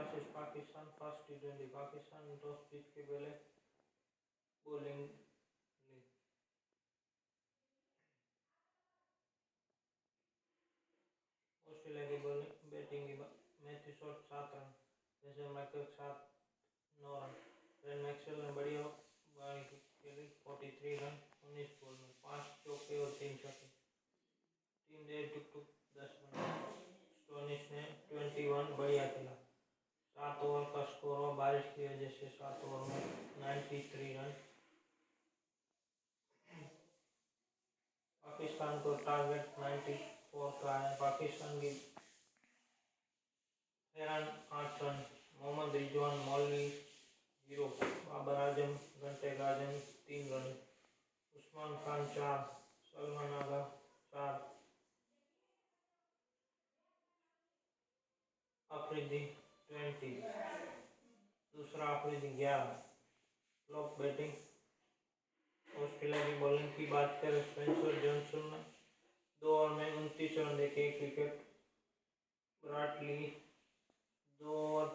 Versus Pakistan first T20। Pakistan ने toss जीत के पहले बॉलिंग ली। ऑस्ट्रेलिया की बॉलिंग बैटिंग की मैथ्यू शॉट 7 रन, जैसे मैकल 9 रन। ग्लेन मैक्सवेल ने बढ़िया बॉलिंग खेली 43 रन 19 बॉल में, 5 चौके और 3 छक्के। टीम दे टुक 10 रन। स्टोनिस ने 21 बढ़िया खेला। 7 ओवर का स्कोर हुआ, बारिश की वजह से 7 ओवर में 93 रन। पाकिस्तान को टारगेट 94 का है। पाकिस्तान की फैरान 8 रन, मोहम्मद रिजवान मौलवी 0, बाबर आजम घंटे आजम 3 रन, उस्मान खान 4, सलमान आगा 4, अफरीदी 20, दूसरा अफरीदी 11। Flop batting. ऑस्ट्रेलिया की बॉलिंग की बात करें, स्पेंसर जॉनसन ने 2 ओवर में 29 रन देके 1 विकेट। ब्राटली 2 ओवर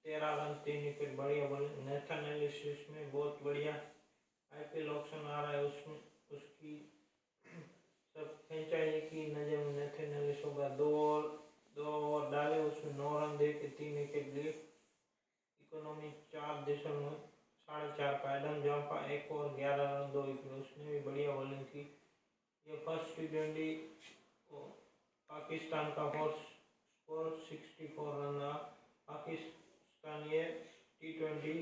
13 रन 3 विकेट, बढ़िया बॉलिंग। नेथन एलिस में बहुत बढ़िया IPL ऑप्शन आ रहा है, उसमें उसकी सब फ्रेंचाइजी की नज़र में नेथन एलिस होगा। 2 ओवर डाले, उसमें 9 रन दे के 3 विकेट लिए। इकोनॉमी 4.4 का। Adam Zampa 1 over 11 run 2 wicket, उसने भी बढ़िया बॉलिंग की। ये फर्स्ट T20 पाकिस्तान का स्कोर 64 रन रहा। पाकिस्तान ये T20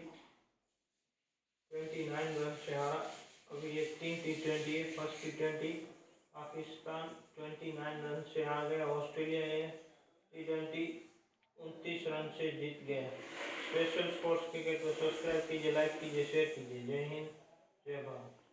29 रन से हारा। अभी ये 3 T20 है। फर्स्ट T20 पाकिस्तान 29 रन से हार गया। ऑस्ट्रेलिया ये T20 29 रन से जीत गया। स्पेशल स्पोर्ट्स क्रिकेट को सब्सक्राइब कीजिए, लाइक कीजिए, शेयर कीजिए। जय हिंद, जय भारत।